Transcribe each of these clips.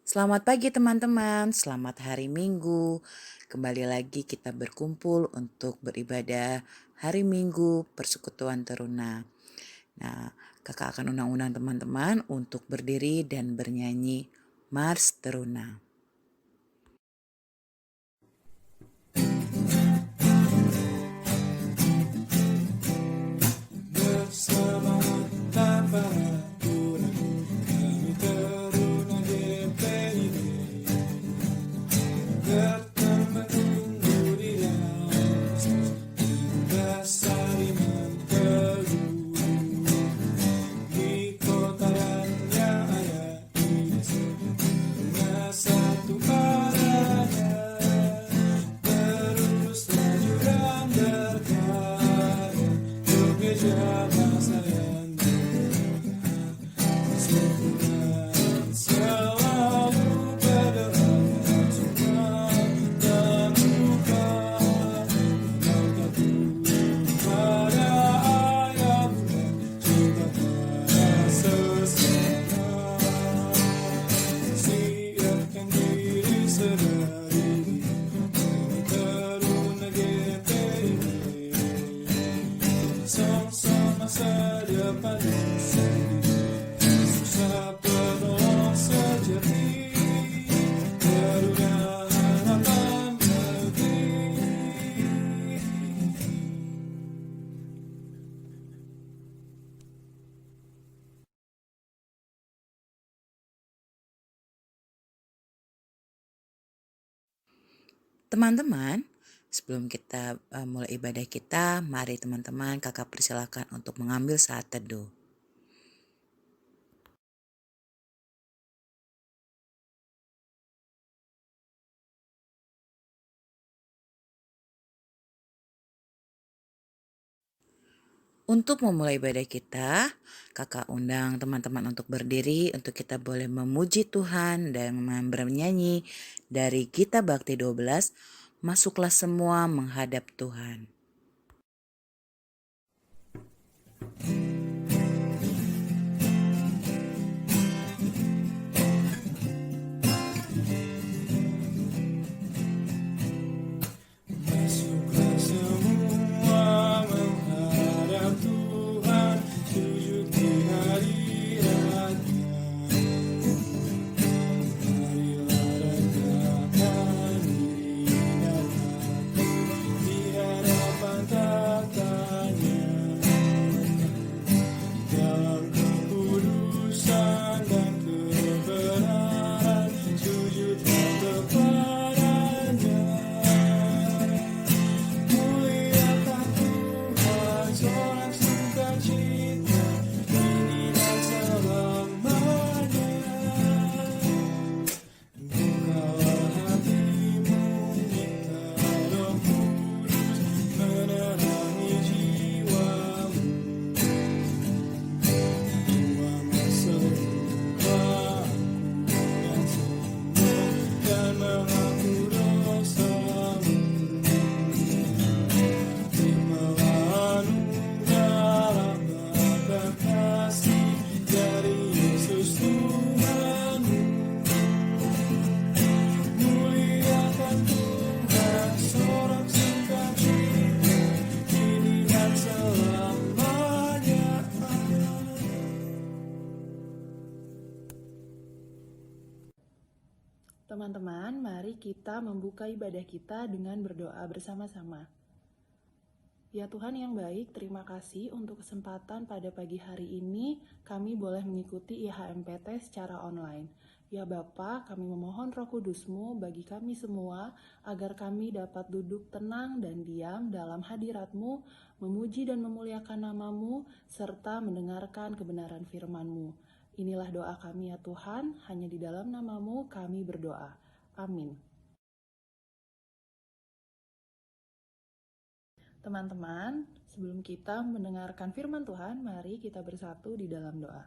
Selamat pagi teman-teman, selamat hari Minggu. Kembali lagi kita berkumpul untuk beribadah hari Minggu Persekutuan Teruna. Nah, kakak akan undang-undang teman-teman untuk berdiri dan bernyanyi Mars Teruna. Bersama para Teruna, kami Teruna GPIB, berteman tumbuh di dalam dasar iman teguh di kota yang ada di desa, hanya satu adanya, terus maju dan berkarya untuk gereja bangsa yang sempurna, selalu berdoa semua dan buka pada ayah bunda, cinta pada sesama, siapkan diri sedari Teruna GPIB, sama-sama saja pada susah penolong sejati, Teruna harapan negeri. Teman-teman, sebelum kita mulai ibadah kita, mari teman-teman kakak persilakan untuk mengambil saat teduh. Untuk memulai ibadah kita, kakak undang teman-teman untuk berdiri untuk kita boleh memuji Tuhan dan bernyanyi dari Gita Bakti 12, masuklah semua menghadap Tuhan. Masuklah semua menghadap Tuhan, sujud di hadirat-Nya. Marilah rendahkan diri dan hati di hadapan tahtanya. Dalam kekudusan dan kebenaran, sujudlah kepadanya. Muliakan Tuhan, sorak sukacita, kini dan selamanya. Bukalah hatimu, minta Roh Kudus menerangi jiwamu. Tuhan serupa aku yang sombong dan mengaku dosamu. Terimalah anugerah dan kasih dari Yesus Tuhanmu. Muliakan Tuhan, sorak sukacita, kini dan selamanya. Teman-teman, mari kita membuka ibadah kita dengan berdoa bersama-sama. Ya Tuhan yang baik, terima kasih untuk kesempatan pada pagi hari ini kami boleh mengikuti IHMPT secara online. Ya Bapa, kami memohon Roh Kudus-Mu bagi kami semua agar kami dapat duduk tenang dan diam dalam hadirat-Mu, memuji dan memuliakan nama-Mu, serta mendengarkan kebenaran firman-Mu. Inilah doa kami ya Tuhan, hanya di dalam nama-Mu kami berdoa. Amin. Teman-teman, sebelum kita mendengarkan firman Tuhan, mari kita bersatu di dalam doa.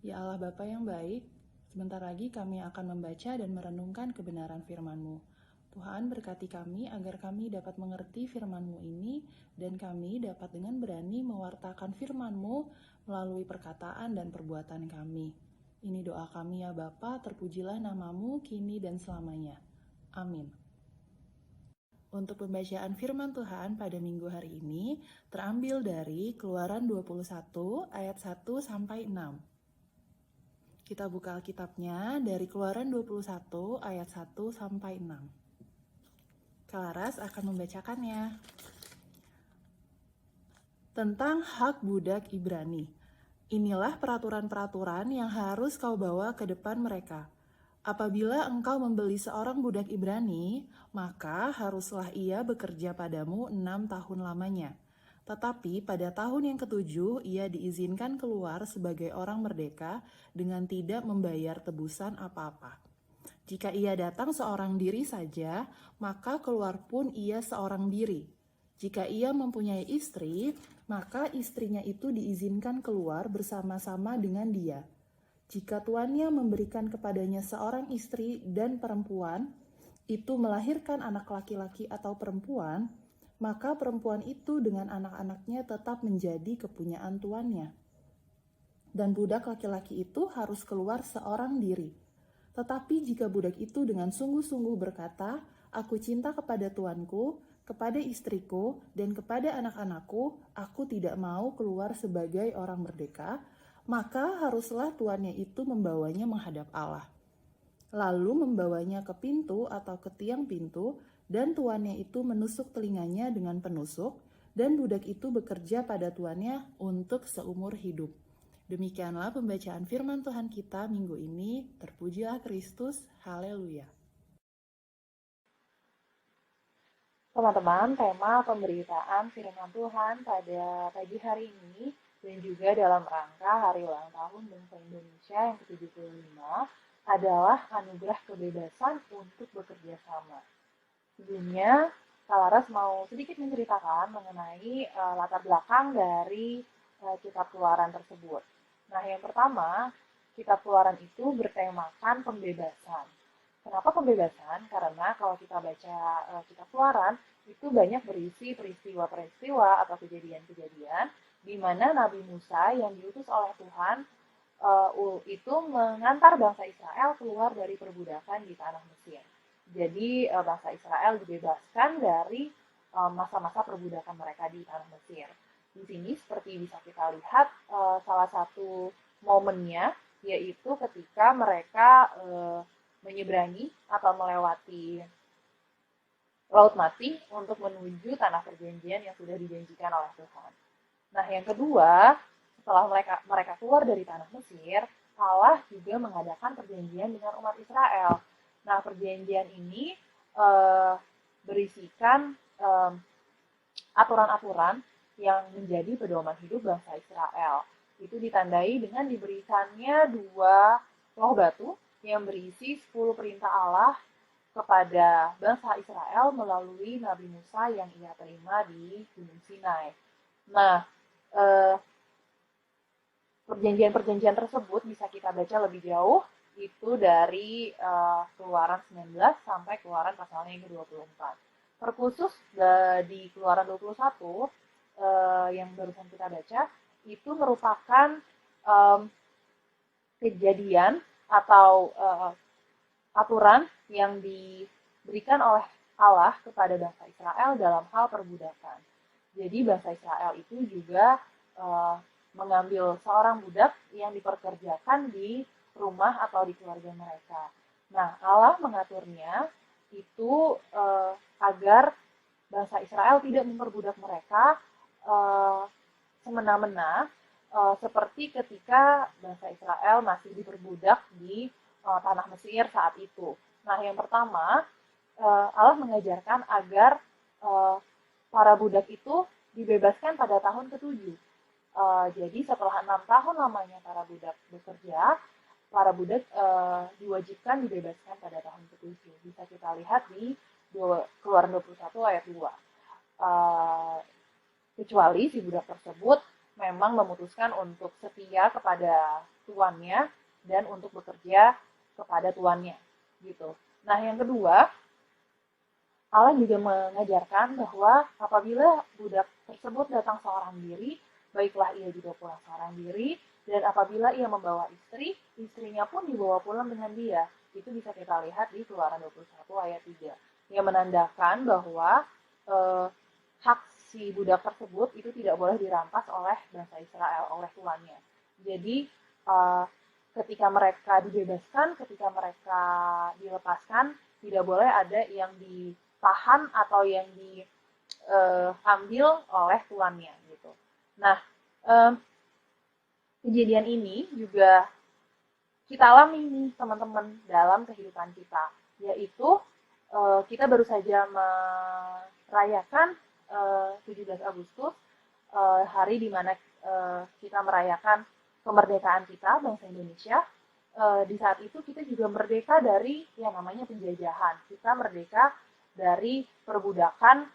Ya Allah Bapa yang baik, sebentar lagi kami akan membaca dan merenungkan kebenaran firman-Mu. Tuhan berkati kami agar kami dapat mengerti firman-Mu ini dan kami dapat dengan berani mewartakan firman-Mu melalui perkataan dan perbuatan kami. Ini doa kami ya Bapa, terpujilah namamu kini dan selamanya. Amin. Untuk pembacaan firman Tuhan pada minggu hari ini terambil dari Keluaran 21 ayat 1 sampai 6. Kita buka Alkitabnya dari Keluaran 21 ayat 1 sampai 6. Kalaras akan membacakannya. Tentang hak budak Ibrani. Inilah peraturan-peraturan yang harus kau bawa ke depan mereka. Apabila engkau membeli seorang budak Ibrani, maka haruslah ia bekerja padamu 6 tahun lamanya. Tetapi pada tahun yang ketujuh, ia diizinkan keluar sebagai orang merdeka dengan tidak membayar tebusan apa-apa. Jika ia datang seorang diri saja, maka keluar pun ia seorang diri. Jika ia mempunyai istri, maka istrinya itu diizinkan keluar bersama-sama dengan dia. Jika tuannya memberikan kepadanya seorang istri dan perempuan, itu melahirkan anak laki-laki atau perempuan, maka perempuan itu dengan anak-anaknya tetap menjadi kepunyaan tuannya. Dan budak laki-laki itu harus keluar seorang diri. Tetapi jika budak itu dengan sungguh-sungguh berkata, "Aku cinta kepada tuanku, kepada istriku, dan kepada anak-anakku, aku tidak mau keluar sebagai orang merdeka," maka haruslah tuannya itu membawanya menghadap Allah. Lalu membawanya ke pintu atau ke tiang pintu, dan tuannya itu menusuk telinganya dengan penusuk, dan budak itu bekerja pada tuannya untuk seumur hidup. Demikianlah pembacaan firman Tuhan kita minggu ini. Terpujilah Kristus. Haleluya. Teman-teman, tema pemberitaan firman Tuhan pada pagi hari ini dan juga dalam rangka Hari Ulang Tahun Bangsa Indonesia yang ke-75 adalah anugerah kebebasan untuk bekerja sama. Sebelumnya, Kalaras mau sedikit menceritakan mengenai latar belakang dari kitab Keluaran tersebut. Nah, yang pertama, kitab Keluaran itu bertemakan pembebasan. Kenapa pembebasan? Karena kalau kita baca kitab Keluaran, itu banyak berisi peristiwa-peristiwa atau kejadian-kejadian di mana Nabi Musa yang diutus oleh Tuhan itu mengantar bangsa Israel keluar dari perbudakan di tanah Mesir. Jadi bangsa Israel dibebaskan dari masa-masa perbudakan mereka di tanah Mesir. Di sini seperti bisa kita lihat salah satu momennya yaitu ketika mereka menyeberangi atau melewati Laut Mati untuk menuju tanah perjanjian yang sudah dijanjikan oleh Tuhan. Nah, yang kedua, setelah mereka keluar dari tanah Mesir, Allah juga mengadakan perjanjian dengan umat Israel. Nah, perjanjian ini berisikan aturan-aturan yang menjadi pedoman hidup bangsa Israel. Itu ditandai dengan diberikannya 2 loh batu yang berisi 10 perintah Allah kepada bangsa Israel melalui Nabi Musa yang ia terima di Gunung Sinai. Nah, perjanjian-perjanjian tersebut bisa kita baca lebih jauh, itu dari Keluaran 19 sampai Keluaran pasalnya yang ke-24. Terkhusus di Keluaran 21 yang barusan kita baca, itu merupakan kejadian atau aturan yang diberikan oleh Allah kepada bangsa Israel dalam hal perbudakan. Jadi bangsa Israel itu juga mengambil seorang budak yang diperkerjakan di rumah atau di keluarga mereka. Nah, Allah mengaturnya itu agar bangsa Israel tidak memperbudak mereka semena-mena seperti ketika bangsa Israel masih diperbudak di tanah Mesir saat itu. Nah, yang pertama, Allah mengajarkan agar para budak itu dibebaskan pada tahun ke-7. Jadi setelah 6 tahun lamanya para budak bekerja, para budak diwajibkan dibebaskan pada tahun ke-7. Bisa kita lihat di Keluaran 21 ayat 2. Kecuali si budak tersebut memang memutuskan untuk setia kepada tuannya dan untuk bekerja kepada tuannya, gitu. Nah, yang kedua, Allah juga mengajarkan bahwa apabila budak tersebut datang seorang diri, baiklah ia juga pulang seorang diri, Dan apabila ia membawa istri, istrinya pun dibawa pulang dengan dia. Itu bisa kita lihat di Keluaran 21 ayat 3. Yang menandakan bahwa hak si budak tersebut itu tidak boleh dirampas oleh bangsa Israel, oleh tuannya. Jadi ketika mereka dibebaskan, ketika mereka dilepaskan, tidak boleh ada yang ditahan atau yang diambil oleh tuannya gitu. Nah, kejadian ini juga kita alami nih teman-teman dalam kehidupan kita, yaitu kita baru saja merayakan 17 Agustus, hari di mana kita merayakan kemerdekaan kita, bangsa Indonesia. Di saat itu kita juga merdeka dari yang namanya penjajahan. Kita merdeka dari perbudakan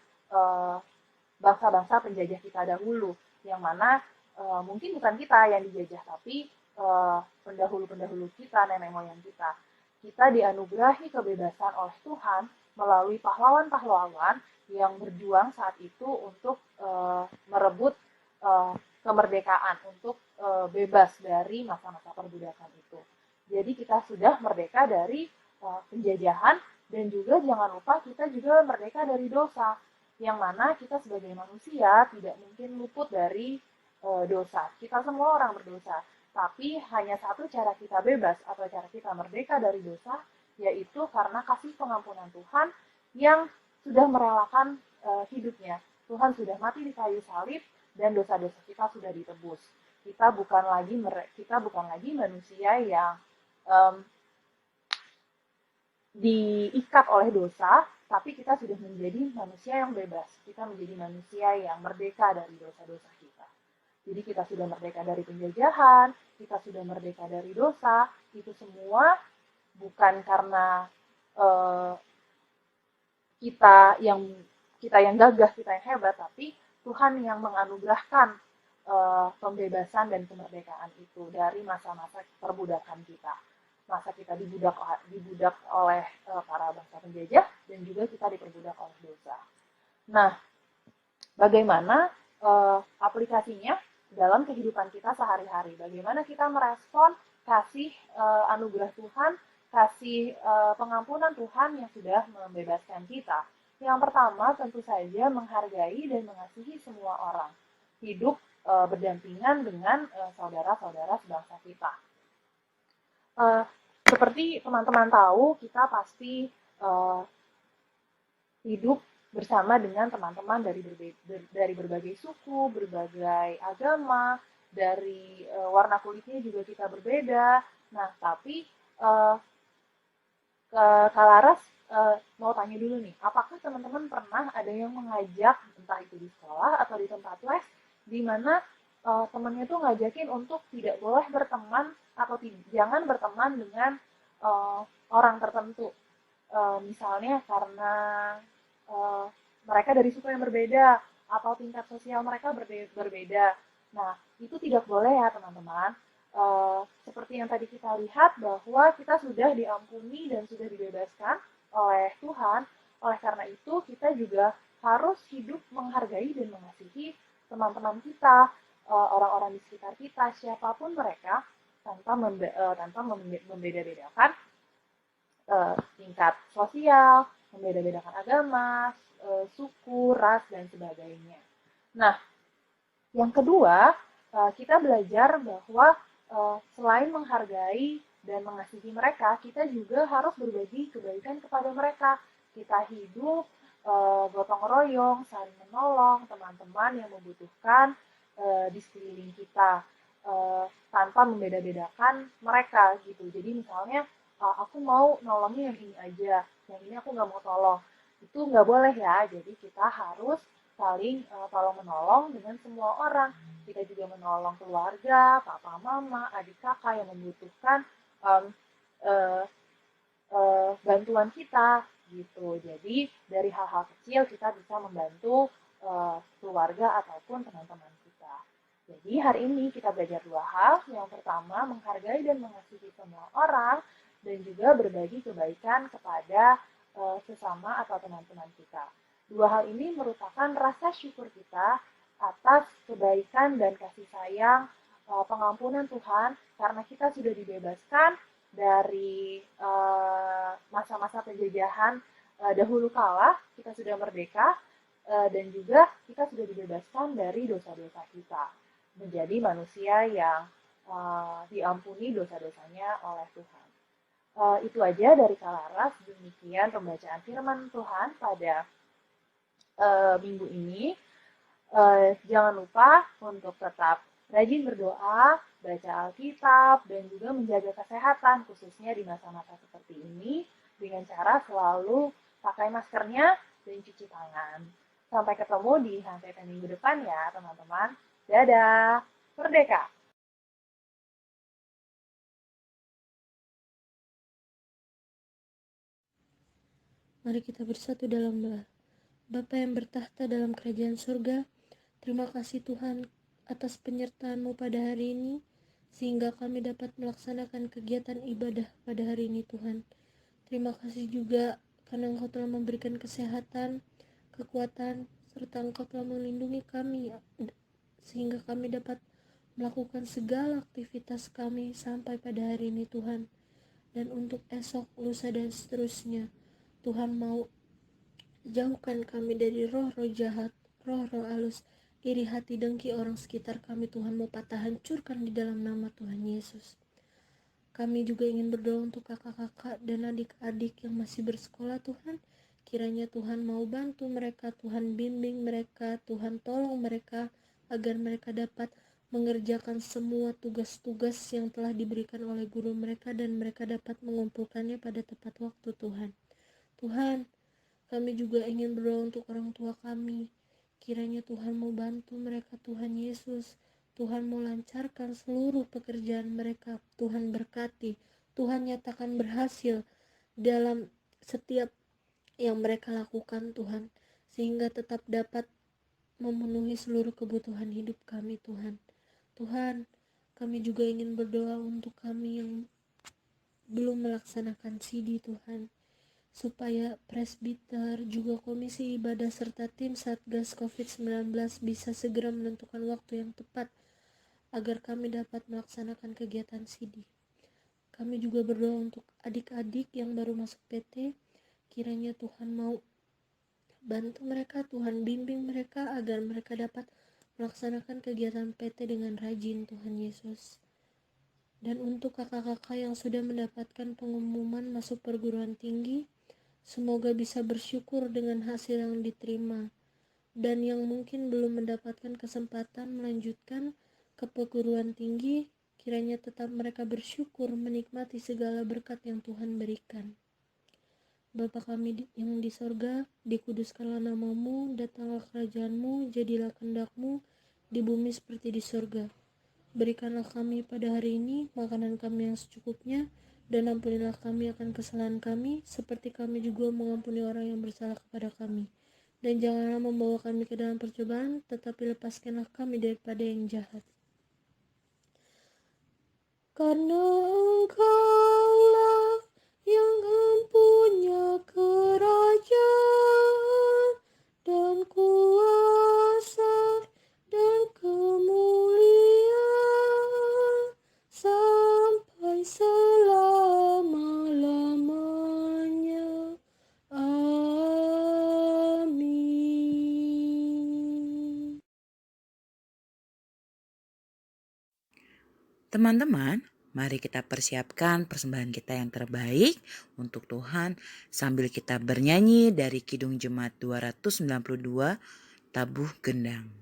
bangsa-bangsa penjajah kita dahulu, yang mana mungkin bukan kita yang dijajah, tapi pendahulu-pendahulu kita, nenek moyang kita. Kita dianugerahi kebebasan oleh Tuhan melalui pahlawan-pahlawan yang berjuang saat itu untuk merebut kemerdekaan, untuk bebas dari masa-masa perbudakan itu. Jadi kita sudah merdeka dari penjajahan, dan juga jangan lupa kita juga merdeka dari dosa, yang mana kita sebagai manusia tidak mungkin luput dari dosa. Kita semua orang berdosa, tapi hanya satu cara kita bebas atau cara kita merdeka dari dosa, yaitu karena kasih pengampunan Tuhan yang sudah merelakan hidupnya. Tuhan sudah mati di kayu salib dan dosa-dosa kita sudah ditebus. Kita bukan lagi manusia yang diikat oleh dosa, tapi kita sudah menjadi manusia yang bebas. Kita menjadi manusia yang merdeka dari dosa-dosa kita. Jadi kita sudah merdeka dari penjajahan, kita sudah merdeka dari dosa. Itu semua bukan karena kita yang gagah, kita yang hebat, tapi Tuhan yang menganugerahkan pembebasan dan kemerdekaan itu dari masa-masa perbudakan kita. Masa kita dibudak oleh para bangsa penjajah, dan juga kita diperbudak oleh dosa. Nah, bagaimana aplikasinya dalam kehidupan kita sehari-hari? Bagaimana kita merespon kasih anugerah Tuhan, kasih pengampunan Tuhan yang sudah membebaskan kita? Yang pertama, tentu saja menghargai dan mengasihi semua orang. Hidup berdampingan dengan saudara-saudara sebangsa kita. Seperti teman-teman tahu, kita pasti hidup bersama dengan teman-teman dari berbagai suku, berbagai agama, dari warna kulitnya juga kita berbeda. Nah, tapi Kak Laras mau tanya dulu nih, apakah teman-teman pernah ada yang mengajak, entah itu di sekolah atau di tempat les, di mana temannya tuh ngajakin untuk tidak boleh berteman atau jangan berteman dengan orang tertentu, misalnya karena mereka dari suku yang berbeda atau tingkat sosial mereka berbeda. Nah, itu tidak boleh ya teman-teman. Seperti yang tadi kita lihat bahwa kita sudah diampuni dan sudah dibebaskan oleh Tuhan. Oleh karena itu kita juga harus hidup menghargai dan mengasihi teman-teman kita, orang-orang di sekitar kita, siapapun mereka, tanpa membeda-bedakan tingkat sosial, membeda-bedakan agama, suku, ras, dan sebagainya. Nah, yang kedua, kita belajar bahwa selain menghargai dan mengasihi mereka, kita juga harus berbagi kebaikan kepada mereka. Kita hidup gotong royong, saling menolong teman-teman yang membutuhkan di sekeliling kita, tanpa membeda-bedakan mereka gitu. Jadi misalnya aku mau nolongnya yang ini aja, yang ini aku nggak mau tolong, itu nggak boleh ya. Jadi kita harus saling tolong menolong dengan semua orang. Kita juga menolong keluarga, papa, mama, adik, kakak yang membutuhkan bantuan kita gitu. Jadi dari hal-hal kecil kita bisa membantu keluarga ataupun teman-teman kita. Jadi hari ini kita belajar dua hal. Yang pertama, menghargai dan mengasihi semua orang, dan juga berbagi kebaikan kepada sesama atau teman-teman kita. Dua hal ini merupakan rasa syukur kita atas kebaikan dan kasih sayang pengampunan Tuhan, karena kita sudah dibebaskan dari masa-masa penjajahan dahulu kala, kita sudah merdeka, dan juga kita sudah dibebaskan dari dosa-dosa kita, menjadi manusia yang diampuni dosa-dosanya oleh Tuhan. Itu aja dari Kalaras, demikian pembacaan firman Tuhan pada minggu ini. Jangan lupa untuk tetap rajin berdoa, baca Alkitab, dan juga menjaga kesehatan, khususnya di masa-masa seperti ini, dengan cara selalu pakai maskernya dan cuci tangan. Sampai ketemu di Hantetan minggu depan ya, teman-teman. Dadah! Merdeka! Mari kita bersatu dalam doa. Bapa yang bertahta dalam kerajaan surga, terima kasih Tuhan atas penyertaan-Mu pada hari ini, sehingga kami dapat melaksanakan kegiatan ibadah pada hari ini Tuhan. Terima kasih juga karena Engkau telah memberikan kesehatan, kekuatan, serta Engkau telah melindungi kami, sehingga kami dapat melakukan segala aktivitas kami sampai pada hari ini Tuhan. Dan untuk esok, lusa, dan seterusnya, Tuhan mau jauhkan kami dari roh-roh jahat, roh-roh halus, iri hati, dengki orang sekitar kami. Tuhan mau patah hancurkan di dalam nama Tuhan Yesus. Kami juga ingin berdoa untuk kakak-kakak dan adik-adik yang masih bersekolah Tuhan. Kiranya Tuhan mau bantu mereka, Tuhan bimbing mereka, Tuhan tolong mereka agar mereka dapat mengerjakan semua tugas-tugas yang telah diberikan oleh guru mereka dan mereka dapat mengumpulkannya pada tepat waktu Tuhan. Tuhan, kami juga ingin berdoa untuk orang tua kami. Kiranya Tuhan mau bantu mereka, Tuhan Yesus. Tuhan mau lancarkan seluruh pekerjaan mereka. Tuhan berkati. Tuhan nyatakan berhasil dalam setiap yang mereka lakukan, Tuhan. Sehingga tetap dapat memenuhi seluruh kebutuhan hidup kami, Tuhan. Tuhan, kami juga ingin berdoa untuk kami yang belum melaksanakan CD, Tuhan. Supaya presbiter, juga komisi ibadah serta tim Satgas COVID-19 bisa segera menentukan waktu yang tepat agar kami dapat melaksanakan kegiatan CD. Kami juga berdoa untuk adik-adik yang baru masuk PT, kiranya Tuhan mau bantu mereka, Tuhan bimbing mereka agar mereka dapat melaksanakan kegiatan PT dengan rajin, Tuhan Yesus. Dan untuk kakak-kakak yang sudah mendapatkan pengumuman masuk perguruan tinggi, semoga bisa bersyukur dengan hasil yang diterima. Dan yang mungkin belum mendapatkan kesempatan melanjutkan ke perguruan tinggi, kiranya tetap mereka bersyukur menikmati segala berkat yang Tuhan berikan. Bapa kami yang di sorga, dikuduskanlah nama-Mu, datanglah kerajaan-Mu, jadilah kehendak-Mu di bumi seperti di sorga. Berikanlah kami pada hari ini makanan kami yang secukupnya, dan ampunilah kami akan kesalahan kami, seperti kami juga mengampuni orang yang bersalah kepada kami. Dan janganlah membawa kami ke dalam percobaan, tetapi lepaskanlah kami daripada yang jahat. Karena Engkaulah yang mempunyai kerajaan dan kuasa dan kemuliaan sampai selama-lamanya. Amin. Teman-teman, mari kita persiapkan persembahan kita yang terbaik untuk Tuhan sambil kita bernyanyi dari Kidung Jemaat 292, Tabuh Gendang.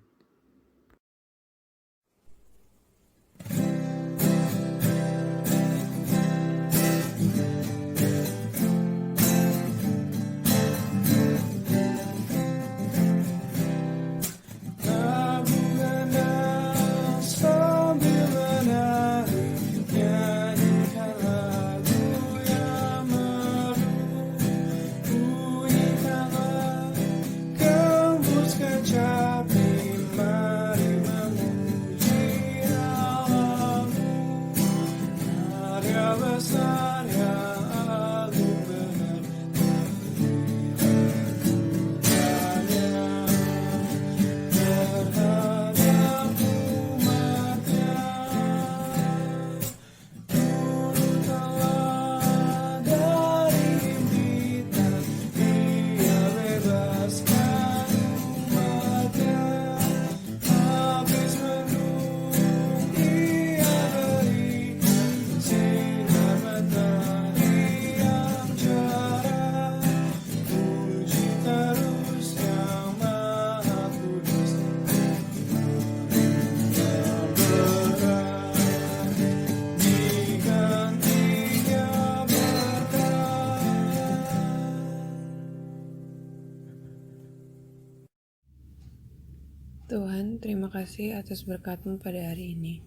Tuhan, terima kasih atas berkat-Mu pada hari ini.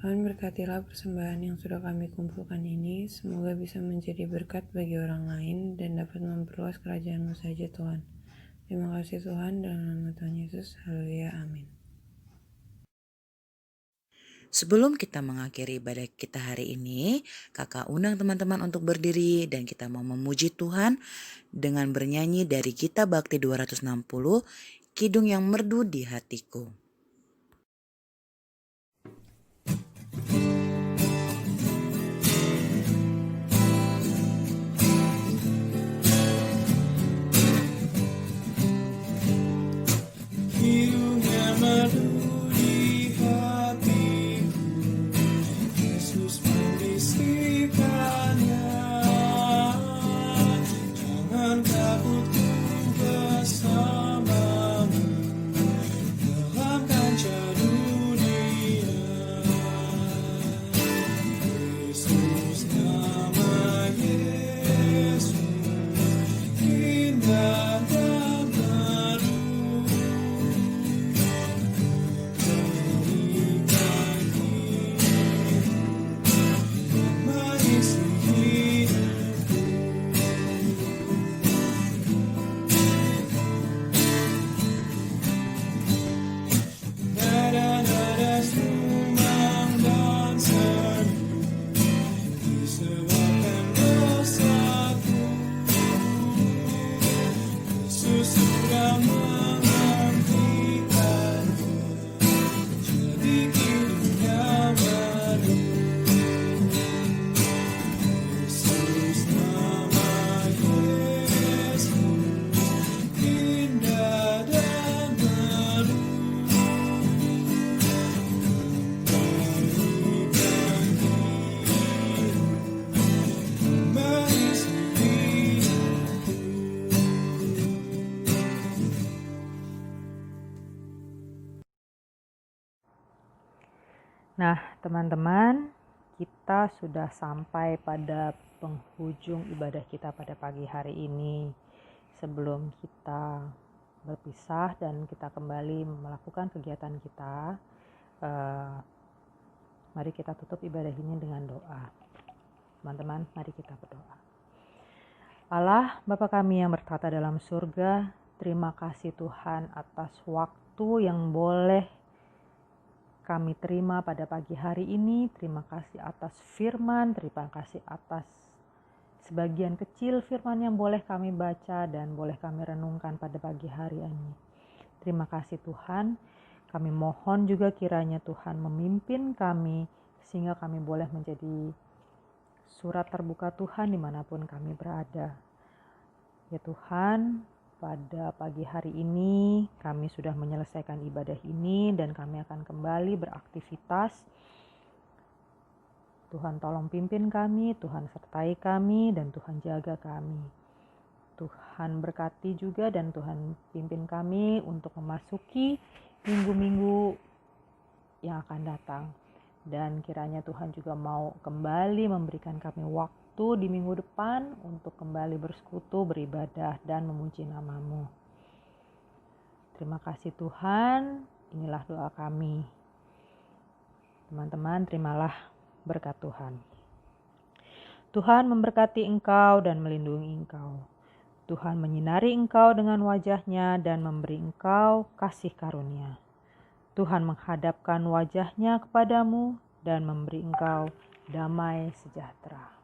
Tuhan berkatilah persembahan yang sudah kami kumpulkan ini, semoga bisa menjadi berkat bagi orang lain dan dapat memperluas kerajaan-Mu saja Tuhan. Terima kasih Tuhan, dalam nama Tuhan Yesus, haleluya, amin. Sebelum kita mengakhiri ibadah kita hari ini, kakak undang teman-teman untuk berdiri dan kita mau memuji Tuhan dengan bernyanyi dari Kitab Bakti 260, Kidung yang Merdu di Hatiku. Kidung yang merdu di hatiku, Yesus membisikkannya. Jangan takut, ku bersamamu dalam kancah dunia. Yesus, nama Yesus, indah dan merdu. Berikan hidup mengisi hidupku. Nada-nada sumbang dan sendu disebabkan dosaku. Yesus sudah menghentikannya, jadi kidung yang merdu. Yesus, nama Yesus, indah dan merdu. Berikan hidup mengisi hidupku. Nah, teman-teman, kita sudah sampai pada penghujung ibadah kita pada pagi hari ini. Sebelum kita berpisah dan kita kembali melakukan kegiatan kita, mari kita tutup ibadah ini dengan doa. Teman-teman, mari kita berdoa. Allah, Bapa kami yang bertata dalam surga, terima kasih Tuhan atas waktu yang boleh kami terima pada pagi hari ini. Terima kasih atas firman, terima kasih atas sebagian kecil firman yang boleh kami baca dan boleh kami renungkan pada pagi hari ini. Terima kasih Tuhan, kami mohon juga kiranya Tuhan memimpin kami sehingga kami boleh menjadi surat terbuka Tuhan dimanapun kami berada. Ya Tuhan, pada pagi hari ini kami sudah menyelesaikan ibadah ini dan kami akan kembali beraktivitas. Tuhan tolong pimpin kami, Tuhan sertai kami, dan Tuhan jaga kami. Tuhan berkati juga dan Tuhan pimpin kami untuk memasuki minggu-minggu yang akan datang. Dan kiranya Tuhan juga mau kembali memberikan kami waktu di minggu depan untuk kembali bersekutu, beribadah, dan memuji nama-Mu. Terima kasih Tuhan, inilah doa kami. Teman-teman, terimalah berkat Tuhan. Tuhan memberkati engkau dan melindungi engkau. Tuhan menyinari engkau dengan wajah-Nya dan memberi engkau kasih karunia. Tuhan menghadapkan wajah-Nya kepadamu dan memberi engkau damai sejahtera.